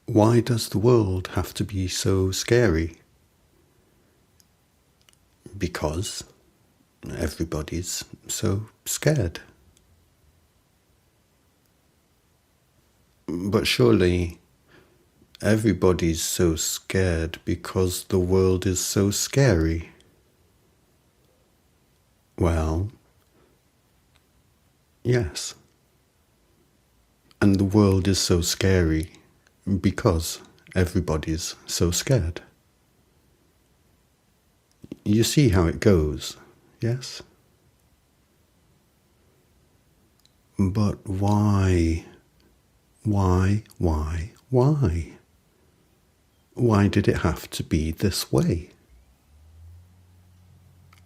Why does the world have to be so scary? Because everybody's so scared. But surely everybody's so scared because the world is so scary. Well, yes. And the world is so scary because everybody's so scared. You see how it goes, yes? But why? Why? Why did it have to be this way?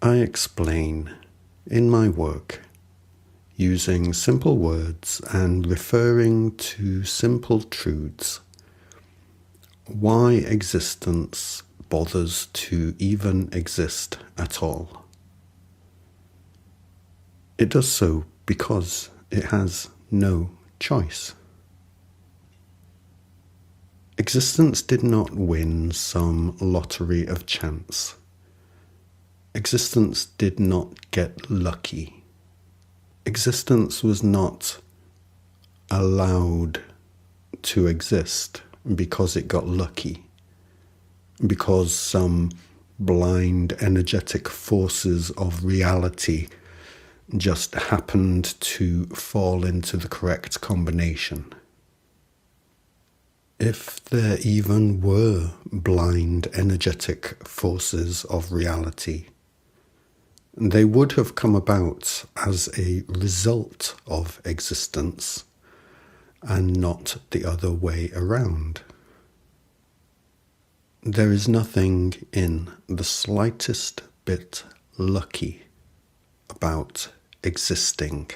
I explain in my work using simple words and referring to simple truths why existence bothers to even exist at all. It does so because it has no choice. Existence did not win some lottery of chance. Existence did not get lucky. Existence was not allowed to exist because it got lucky, because some blind energetic forces of reality just happened to fall into the correct combination. If there even were blind energetic forces of reality, they would have come about as a result of existence and not the other way around. There is nothing in the slightest bit lucky about existing.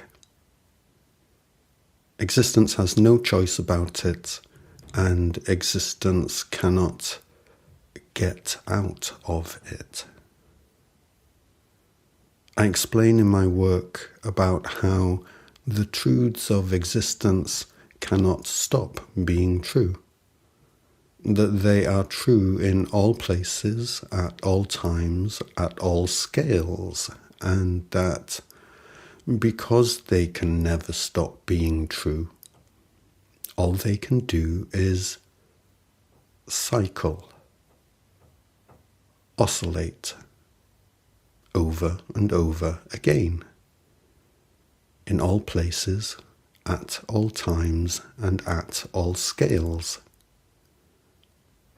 Existence has no choice about it, and existence cannot get out of it. I explain in my work about how the truths of existence cannot stop being true, that they are true in all places, at all times, at all scales, and that because they can never stop being true, all they can do is cycle, oscillate, over and over again, in all places, at all times, and at all scales.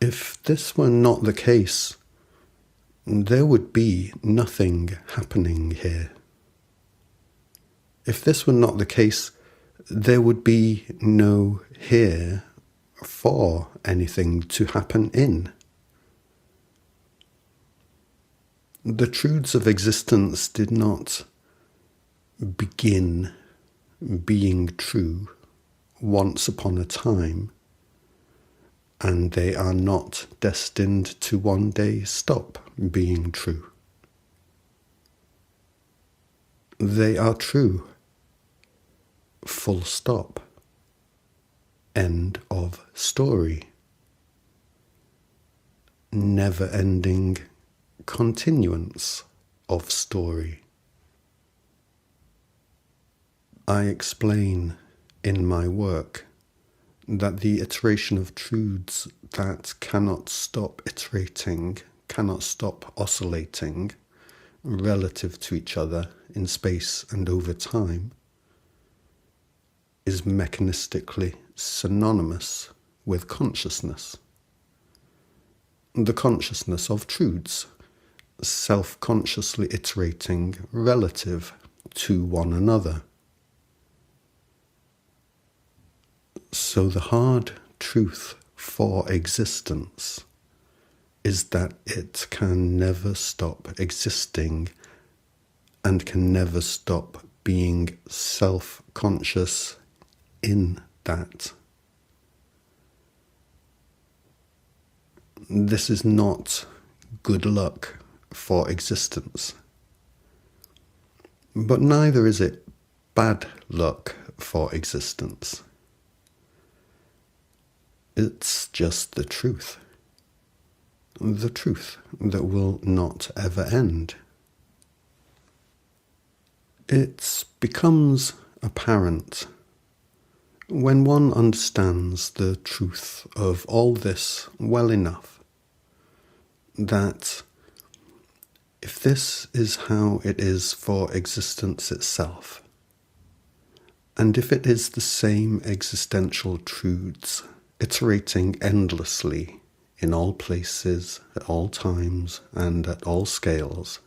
If this were not the case, there would be nothing happening here. If this were not the case, there would be no here for anything to happen in. The truths of existence did not begin being true once upon a time, and they are not destined to one day stop being true. They are true. Full stop. End of story. Never-ending continuance of story. I explain in my work that the iteration of truths that cannot stop iterating, cannot stop oscillating relative to each other in space and over time, is mechanistically synonymous with consciousness. The consciousness of truths, self-consciously iterating relative to one another. So the hard truth for existence is that it can never stop existing and can never stop being self-conscious in that. This is not good luck for existence, but neither is it bad luck for existence. It's just the truth that will not ever end. It becomes apparent when one understands the truth of all this well enough that if this is how it is for existence itself, and if it is the same existential truths iterating endlessly in all places, at all times, and at all scales,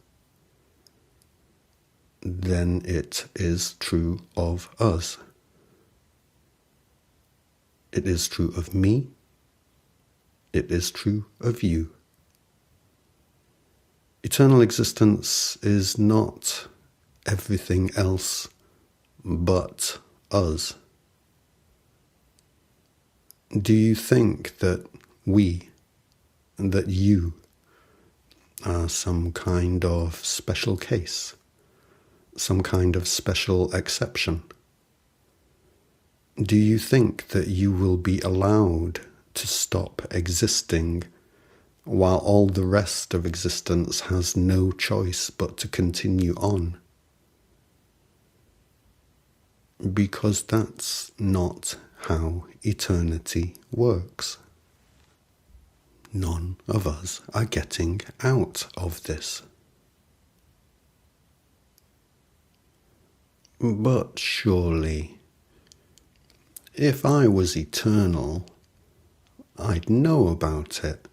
then it is true of us. It is true of me. It is true of you. Eternal existence is not everything else but us. Do you think that that you are some kind of special case, some kind of special exception? Do you think that you will be allowed to stop existing while all the rest of existence has no choice but to continue on? Because that's not how eternity works. None of us are getting out of this. But surely, if I was eternal, I'd know about it.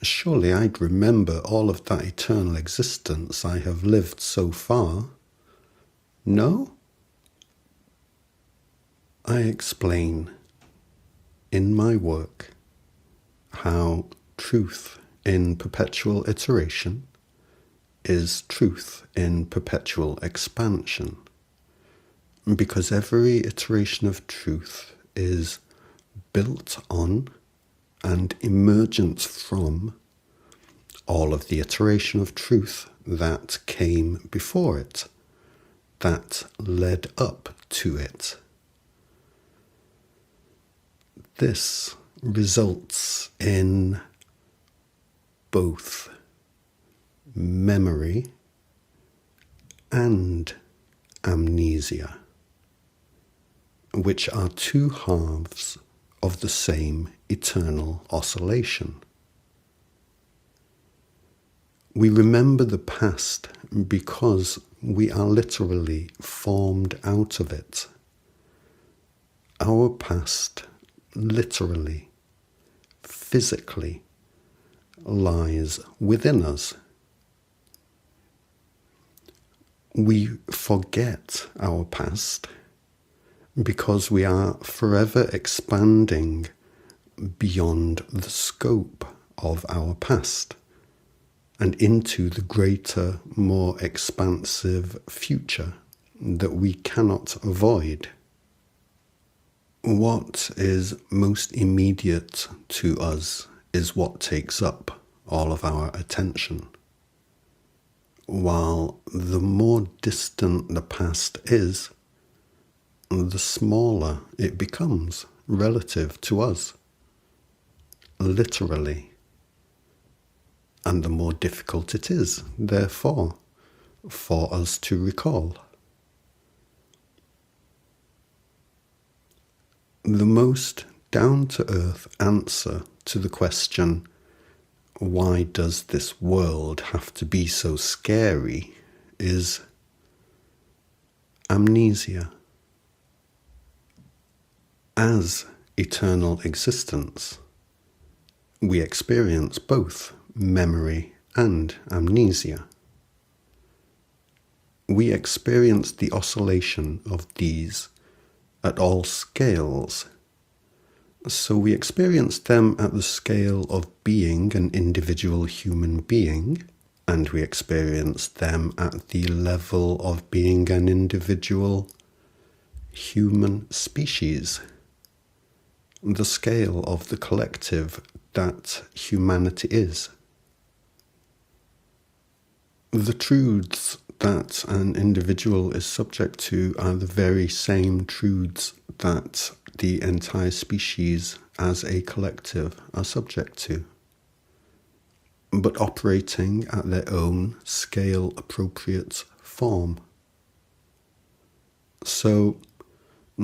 Surely I'd remember all of that eternal existence I have lived so far. No? I explain in my work how truth in perpetual iteration is truth in perpetual expansion, because every iteration of truth is built on and emergent from all of the iteration of truth that came before it, that led up to it. This results in both memory and amnesia, which are two halves of the same eternal oscillation. We remember the past because we are literally formed out of it. Our past literally, physically, lies within us. We forget our past because we are forever expanding beyond the scope of our past and into the greater, more expansive future that we cannot avoid. What is most immediate to us is what takes up all of our attention, while the more distant the past is, the smaller it becomes relative to us, literally, and the more difficult it is, therefore, for us to recall. The most down-to-earth answer to the question, why does this world have to be so scary, is amnesia. As eternal existence, we experience both memory and amnesia. We experience the oscillation of these at all scales. So we experience them at the scale of being an individual human being, and we experience them at the level of being an individual human species, the scale of the collective that humanity is. The truths that an individual is subject to are the very same truths that the entire species as a collective are subject to, but operating at their own scale-appropriate form. So,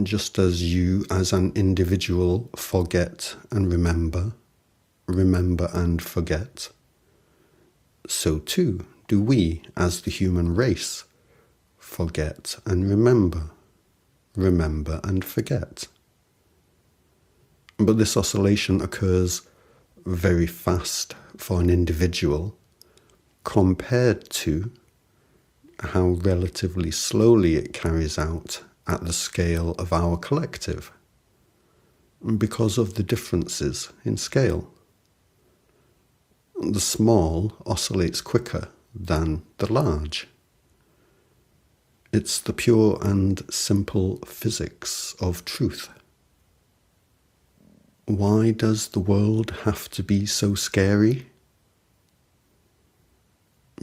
just as you as an individual forget and remember and forget, so too do we as the human race forget and remember and forget. But this oscillation occurs very fast for an individual compared to how relatively slowly it carries out at the scale of our collective, because of the differences in scale. The small oscillates quicker than the large. It's the pure and simple physics of truth. Why does the world have to be so scary?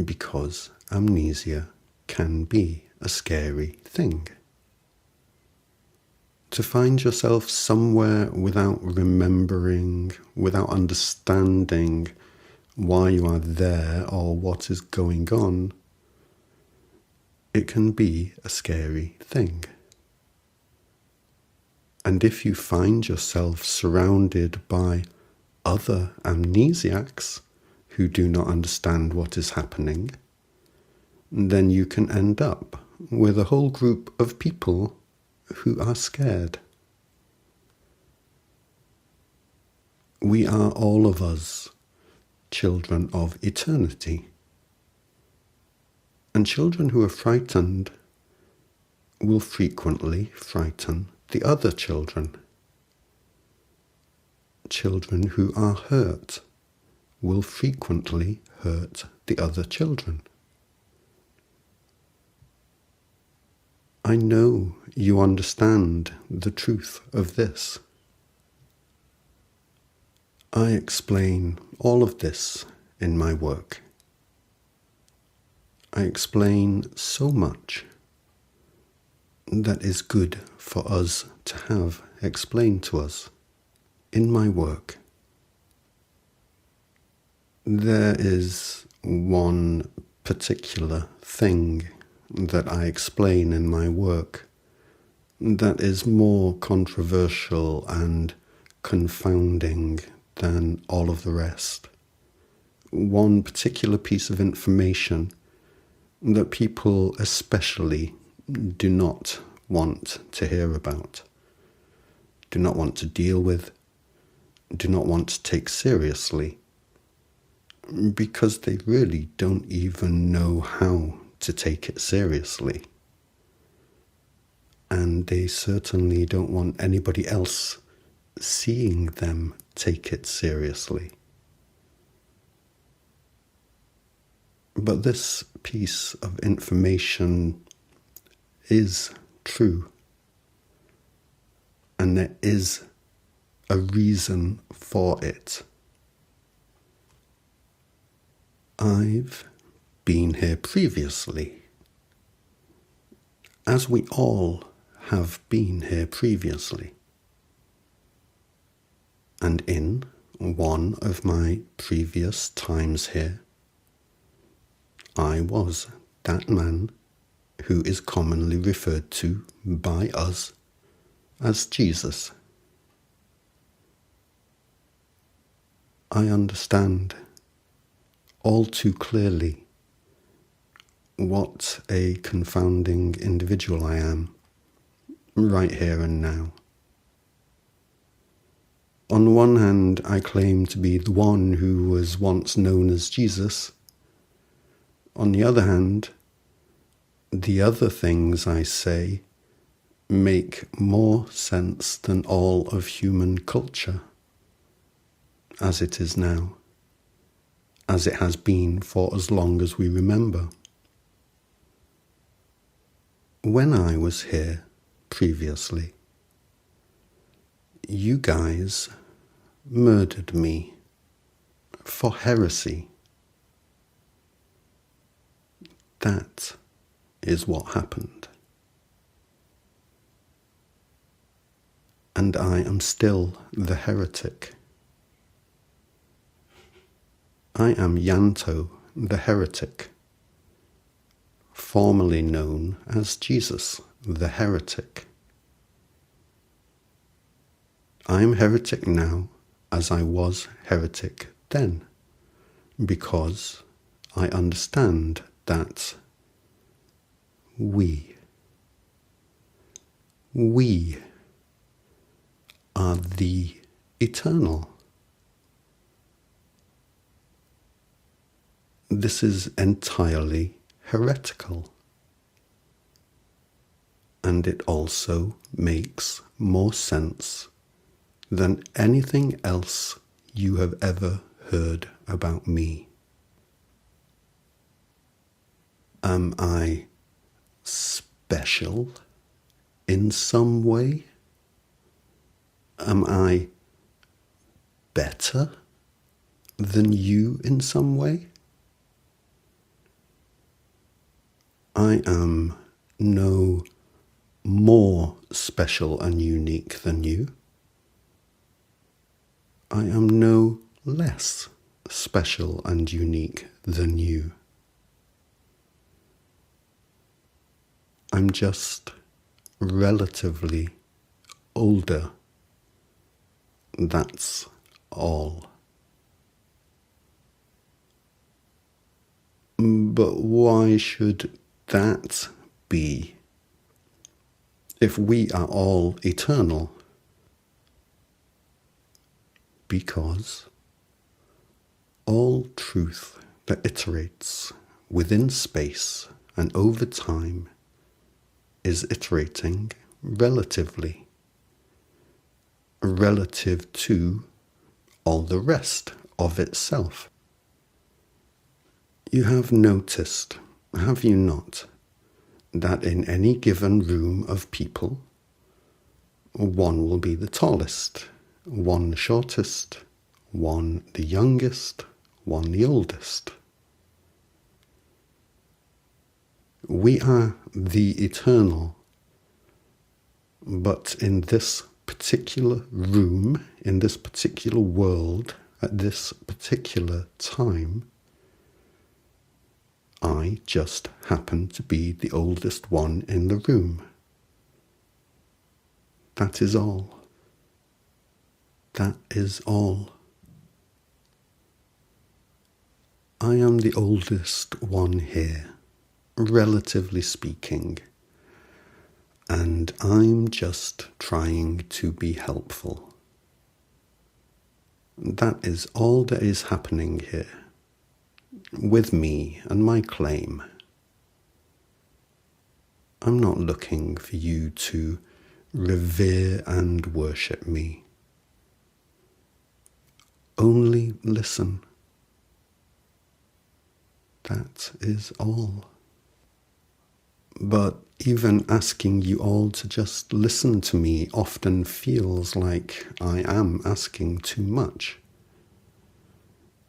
Because amnesia can be a scary thing. To find yourself somewhere without remembering, without understanding why you are there or what is going on, it can be a scary thing. And if you find yourself surrounded by other amnesiacs who do not understand what is happening, then you can end up with a whole group of people who are scared. We are all of us children of eternity. And children who are frightened will frequently frighten the other children. Children who are hurt will frequently hurt the other children. I know you understand the truth of this. I explain all of this in my work. I explain so much that is good for us to have explained to us in my work. There is one particular thing that I explain in my work that is more controversial and confounding than all of the rest. One particular piece of information that people especially do not want to hear about, do not want to deal with, do not want to take seriously, because they really don't even know how to take it seriously. And they certainly don't want anybody else seeing them take it seriously. But this piece of information is true, and there is a reason for it. I've been here previously, as we all have been here previously. And in one of my previous times here, I was that man who is commonly referred to by us as Jesus. I understand all too clearly what a confounding individual I am, right here and now. On one hand, I claim to be the one who was once known as Jesus. On the other hand, the other things I say make more sense than all of human culture, as it is now, as it has been for as long as we remember. When I was here previously, you guys murdered me for heresy. That is what happened. and I am still the heretic. I am Yanto, the heretic, formerly known as Jesus, the heretic. I am heretic now as I was heretic then, because I understand that we are the eternal. This is entirely heretical, and it also makes more sense than anything else you have ever heard about me. Am I special in some way? Am I better than you in some way? I am no more special and unique than you. I am no less special and unique than you. I'm just relatively older. That's all. But why should that be? If we are all eternal? Because all truth that iterates within space and over time is iterating relatively, relative to all the rest of itself. You have noticed, have you not, that in any given room of people, one will be the tallest, one the shortest, one the youngest, one the oldest. We are the eternal, but in this particular room, in this particular world, at this particular time, I just happen to be the oldest one in the room. That is all. That is all. I am the oldest one here, relatively speaking, and I'm just trying to be helpful. That is all that is happening here, with me and my claim. I'm not looking for you to revere and worship me. Only listen. That is all. But even asking you all to just listen to me often feels like I am asking too much.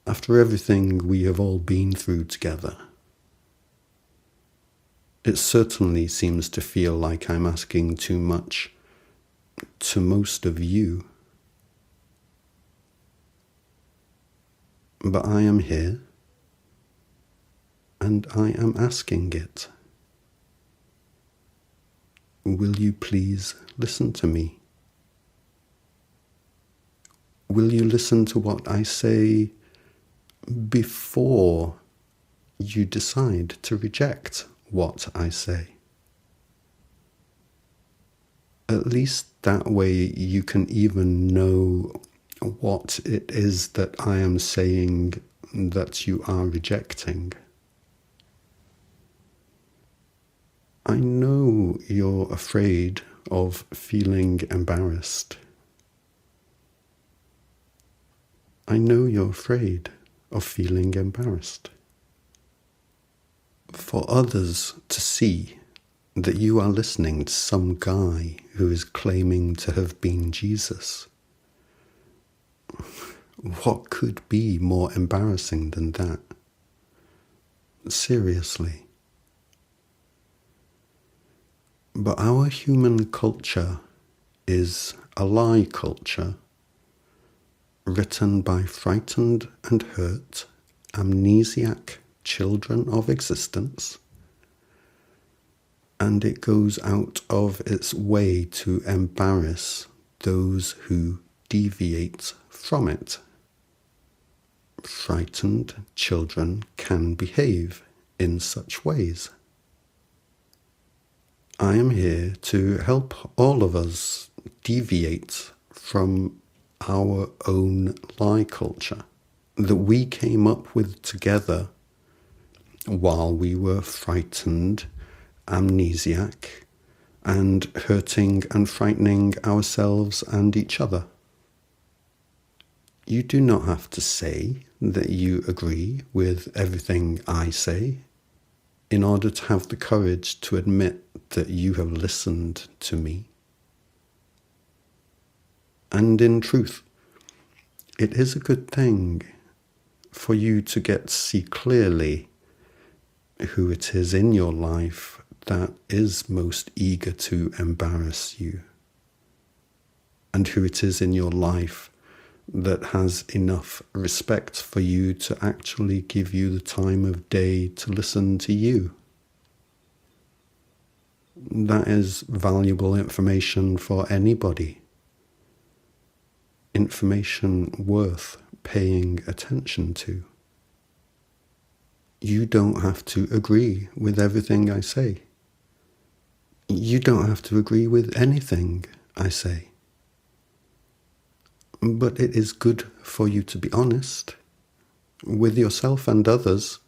After everything we have all been through together, it certainly seems to feel like I'm asking too much to most of you. But I am here, and I am asking it. Will you please listen to me? Will you listen to what I say before you decide to reject what I say? At least that way you can even know what it is that I am saying that you are rejecting. I know you're afraid of feeling embarrassed. I know you're afraid of feeling embarrassed. For others to see that you are listening to some guy who is claiming to have been Jesus. What could be more embarrassing than that? Seriously. But our human culture is a lie culture written by frightened and hurt, amnesiac children of existence, and it goes out of its way to embarrass those who deviate from it. Frightened children can behave in such ways. I am here to help all of us deviate from our own lie culture that we came up with together while we were frightened, amnesiac, and hurting and frightening ourselves and each other. You do not have to say that you agree with everything I say in order to have the courage to admit that you have listened to me. And in truth, it is a good thing for you to get to see clearly who it is in your life that is most eager to embarrass you, and who it is in your life that has enough respect for you to actually give you the time of day to listen to you. That is valuable information for anybody. Information worth paying attention to. You don't have to agree with everything I say. You don't have to agree with anything I say. But it is good for you to be honest with yourself and others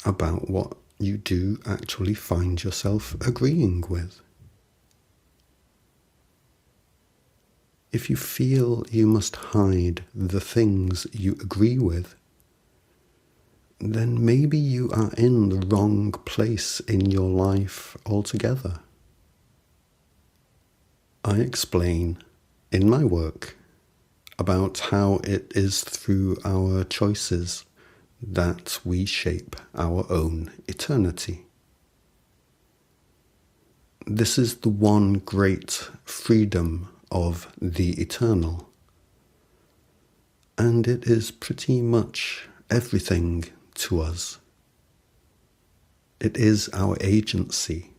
about what you do actually find yourself agreeing with. If you feel you must hide the things you agree with, then maybe you are in the wrong place in your life altogether. I explain in my work about how it is through our choices that we shape our own eternity. This is the one great freedom of the eternal, and it is pretty much everything to us. It is our agency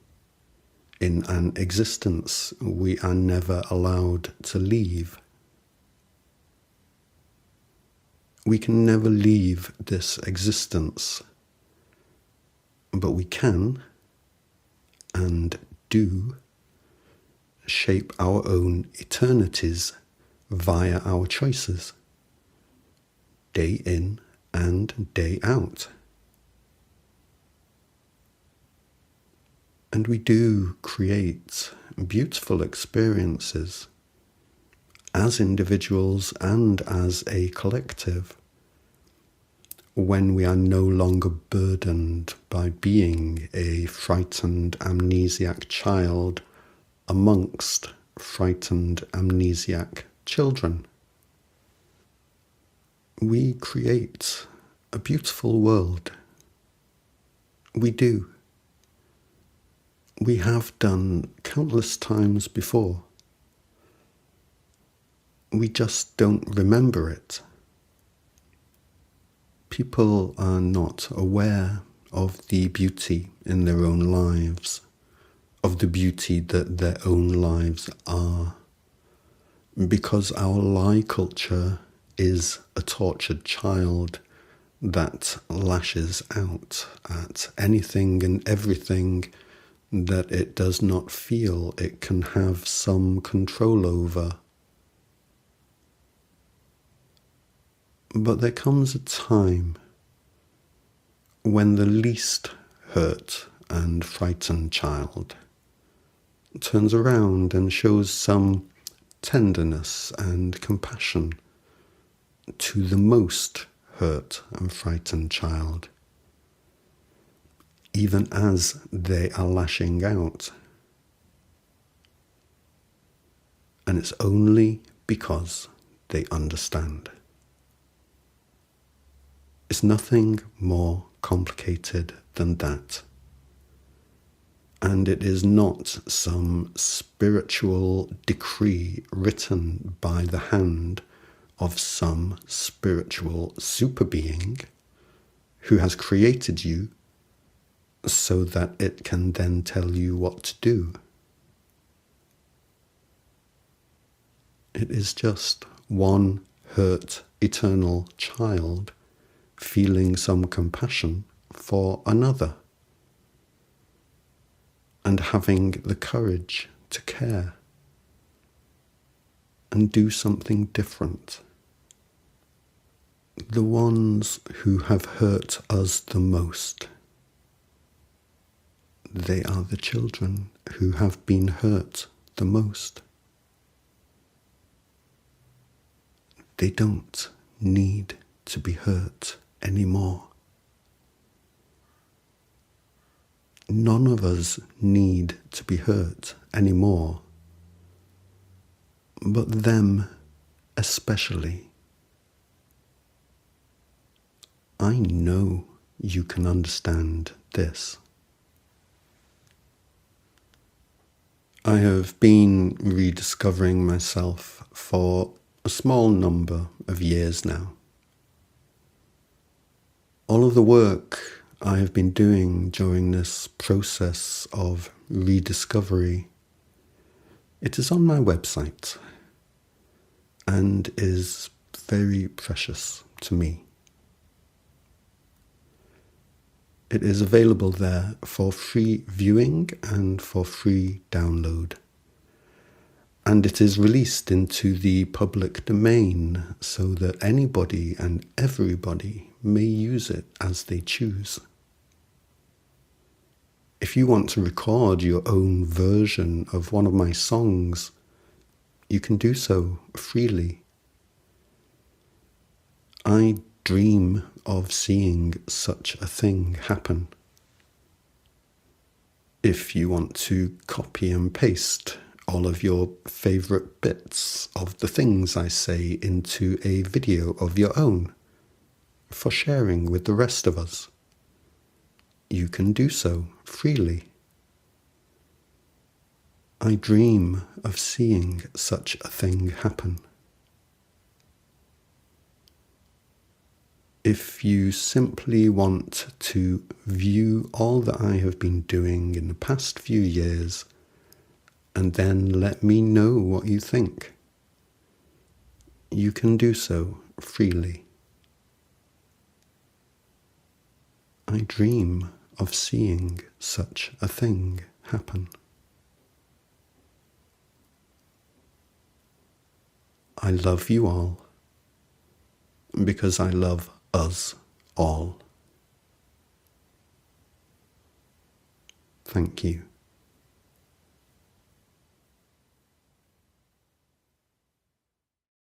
in an existence we are never allowed to leave. We can never leave this existence, but we can and do shape our own eternities via our choices, day in and day out. And we do create beautiful experiences as individuals and as a collective when we are no longer burdened by being a frightened amnesiac child amongst frightened amnesiac children. We create a beautiful world. We do. We have done countless times before. We just don't remember it. People are not aware of the beauty in their own lives, of the beauty that their own lives are, because our lie culture is a tortured child that lashes out at anything and everything that it does not feel it can have some control over. But there comes a time when the least hurt and frightened child turns around and shows some tenderness and compassion to the most hurt and frightened child, even as they are lashing out. And it's only because they understand. It's nothing more complicated than that. And it is not some spiritual decree written by the hand of some spiritual super being who has created you so that it can then tell you what to do. It is just one hurt eternal child feeling some compassion for another and having the courage to care and do something different. The ones who have hurt us the most, they are the children who have been hurt the most. They don't need to be hurt anymore. None of us need to be hurt anymore, but them especially. I know you can understand this. I have been rediscovering myself for a small number of years now. All of the work I have been doing during this process of rediscovery, it is on my website and is very precious to me. It is available there for free viewing and for free download. And it is released into the public domain so that anybody and everybody may use it as they choose. If you want to record your own version of one of my songs, you can do so freely. I dream of seeing such a thing happen. If you want to copy and paste all of your favourite bits of the things I say into a video of your own for sharing with the rest of us, you can do so freely. I dream of seeing such a thing happen. If you simply want to view all that I have been doing in the past few years and then let me know what you think, you can do so freely. I dream of seeing such a thing happen. I love you all because I love us all. Thank you.